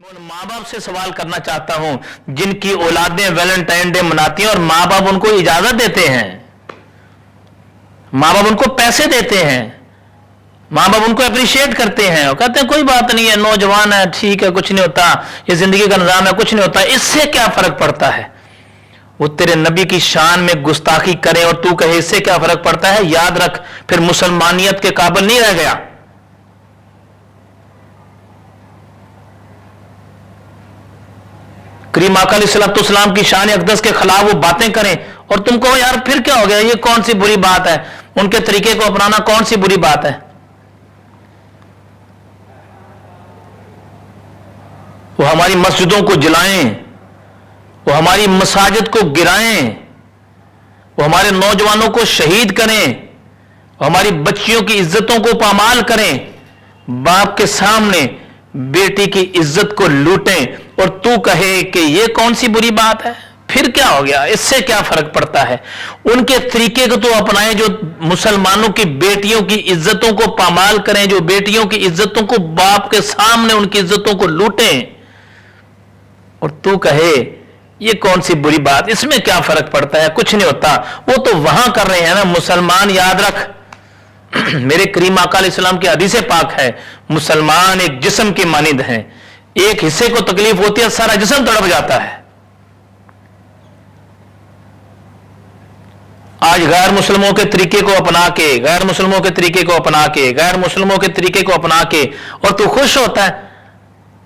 मैं उन माँ बाप से सवाल करना चाहता हूं जिनकी औलादें वैलेंटाइन डे मनाती हैं और माँ बाप उनको इजाजत देते हैं, माँ बाप उनको पैसे देते हैं, माँ बाप उनको अप्रिशिएट करते हैं और कहते हैं कोई बात नहीं है, नौजवान है, ठीक है, कुछ नहीं होता, ये जिंदगी का निजाम है, कुछ नहीं होता, इससे क्या फर्क पड़ता है। वो तेरे नबी की शान में गुस्ताखी करे और तू कहे इससे क्या फर्क पड़ता है, याद रख फिर मुसलमानियत के काबिल नहीं रह गया। करीम आका अलैहिस्सलाम की शान अक़दस के खिलाफ वो बातें करें और तुम कहो यार फिर क्या हो गया, ये कौन सी बुरी बात है, उनके तरीके को अपनाना कौन सी बुरी बात है। वो हमारी मस्जिदों को जलाएं, वो हमारी मसाजिद को गिराएं, वो हमारे नौजवानों को शहीद करें, वो हमारी बच्चियों की इज्जतों को पामाल करें, बाप के सामने बेटी की इज्जत को लूटें और तू कहे कि ये कौन सी बुरी बात है, फिर क्या हो गया, इससे क्या फर्क पड़ता है। उनके तरीके को तो अपनाएं जो मुसलमानों की बेटियों की इज्जतों को पामाल करें, जो बेटियों की इज्जतों को बाप के सामने उनकी इज्जतों को लूटें और तू कहे ये कौन सी बुरी बात, इसमें क्या फर्क पड़ता है, कुछ नहीं होता। वो तो वहां कर रहे हैं ना। मुसलमान याद रख, मेरे करीम आका अलैहिस्सलाम की हदीस पाक है, मुसलमान एक जिस्म की मानिंद हैं, एक हिस्से को तकलीफ होती है सारा जिस्म तड़प जाता है। आज गैर मुस्लिमों के तरीके को अपना के, गैर मुस्लिमों के तरीके को अपना के, गैर मुस्लिमों के तरीके को अपना के और तू खुश होता है।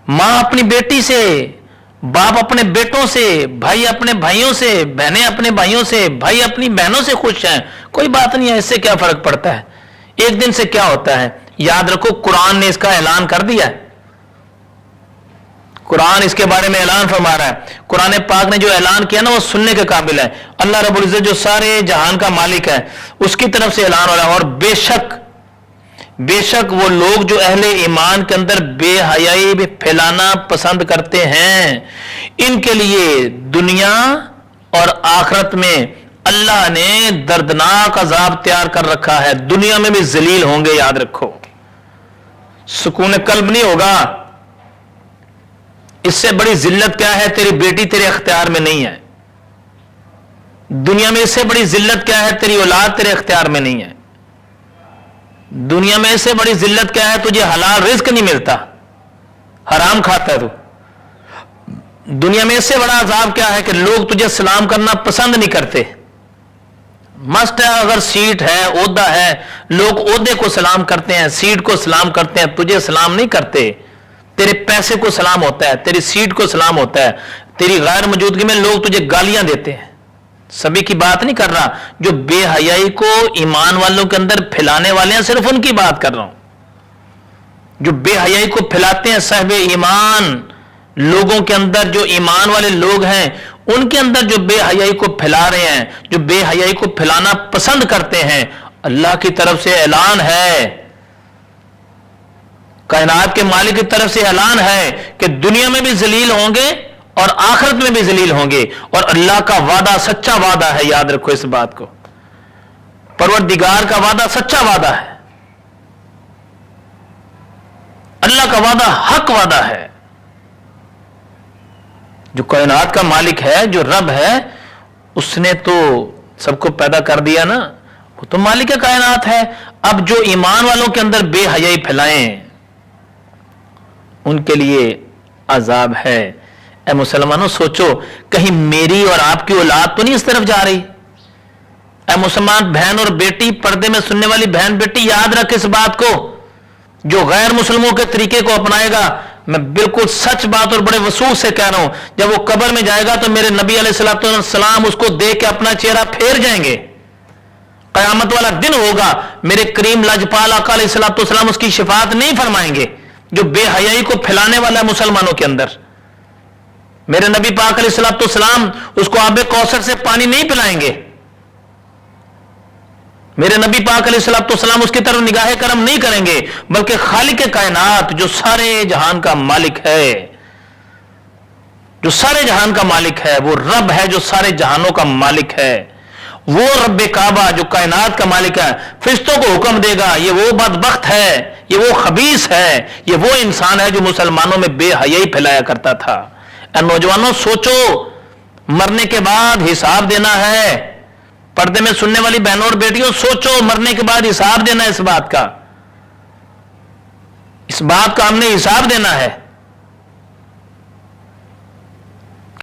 मां अपनी बेटी से, बाप अपने बेटों से, भाई अपने भाइयों से, बहनें अपने भाइयों से, भाई अपनी बहनों से खुश हैं, कोई बात नहीं है, इससे क्या फर्क पड़ता है, एक दिन से क्या होता है। याद रखो कुरान ने इसका ऐलान कर दिया है, कुरान इसके बारे में ऐलान फरमा रहा है। कुरान पाक ने जो ऐलान किया ना वो सुनने के काबिल है। अल्लाह रब्बुल इज्जत जो सारे जहान का मालिक है उसकी तरफ से ऐलान हो रहा है। और बेशक वो लोग जो अहले ईमान के अंदर बेहयाई भी फैलाना पसंद करते हैं, इनके लिए दुनिया और आखिरत में अल्लाह ने दर्दनाक अजाब तैयार कर रखा है। दुनिया में भी जलील होंगे, याद रखो, सुकून कल्ब नहीं होगा। इससे बड़ी जिल्लत क्या है, तेरी बेटी तेरे अख्तियार में नहीं है दुनिया में। इससे बड़ी जिल्लत क्या है, तेरी औलाद तेरे अख्तियार में नहीं है दुनिया में। इससे बड़ी जिल्लत क्या है, तुझे हलाल रिज्क नहीं मिलता, हराम खाता है तू दुनिया में। इससे बड़ा अजाब क्या है कि लोग तुझे सलाम करना पसंद नहीं करते। मस्ट है, अगर सीट है, ओहदा है, लोग ओहदे को सलाम करते हैं, सीट को सलाम करते हैं, तुझे सलाम नहीं करते। तेरे पैसे को सलाम होता है, तेरी सीट को सलाम होता है, तेरी गैर मौजूदगी में लोग तुझे गालियां देते हैं। सभी की बात नहीं कर रहा, जो बेहयाई को ईमान वालों के अंदर फैलाने वाले हैं, सिर्फ उनकी बात कर रहा हूं। जो बेहयाई को फैलाते हैं साहिब ईमान लोगों के अंदर, जो ईमान वाले लोग हैं उनके अंदर जो बेहयाई को फैला रहे हैं, जो बेहयाई को फैलाना पसंद करते हैं, अल्लाह की तरफ से ऐलान है, कायनात के मालिक की तरफ से ऐलान है कि दुनिया में भी जलील होंगे और आखिरत में भी जलील होंगे। और अल्लाह का वादा सच्चा वादा है, याद रखो इस बात को। परवरदिगार का वादा सच्चा वादा है, अल्लाह का वादा हक वादा है। जो कायनात का मालिक है, जो रब है, उसने तो सबको पैदा कर दिया ना, वो तो मालिक कायनात है। अब जो ईमान वालों के अंदर बेहयाई फैलाएं उनके लिए अजाब है। ऐ मुसलमानों सोचो, कहीं मेरी और आपकी औलाद तो नहीं इस तरफ जा रही। ऐ मुसलमान बहन और बेटी, पर्दे में सुनने वाली बहन बेटी, याद रख इस बात को, जो गैर मुस्लिमों के तरीके को अपनाएगा, मैं बिल्कुल सच बात और बड़े वसूख से कह रहा हूं, जब वो कब्र में जाएगा तो मेरे नबी अलैहिस्सलाम उसको देख के अपना चेहरा फेर जाएंगे। कयामत वाला दिन होगा, मेरे करीम लजपाल आका अलैहिस्सलाम उसकी शिफात नहीं फरमाएंगे। जो बेहयाई को फैलाने वाला है मुसलमानों के अंदर, मेरे नबी पाक अलैहिस्सलाम उसको आबे कौसर से पानी नहीं पिलाएंगे। मेरे नबी पाक अलैहिस्सलाम उसकी तरफ निगाह करम नहीं करेंगे, बल्कि खालिक कायनात, जो सारे जहान का मालिक है, जो सारे जहान का मालिक है, वो रब है जो सारे जहानों का मालिक है, وہ رب کعبہ جو کائنات کا مالک ہے فرشتوں کو حکم دے گا یہ وہ بدبخت ہے، یہ وہ خبیث ہے، یہ وہ انسان ہے جو مسلمانوں میں بے حیائی پھیلایا کرتا تھا۔ اے نوجوانوں سوچو، مرنے کے بعد حساب دینا ہے۔ پردے میں سننے والی بہنوں اور بیٹیوں سوچو، مرنے کے بعد حساب دینا ہے، اس بات کا ہم نے حساب دینا ہے۔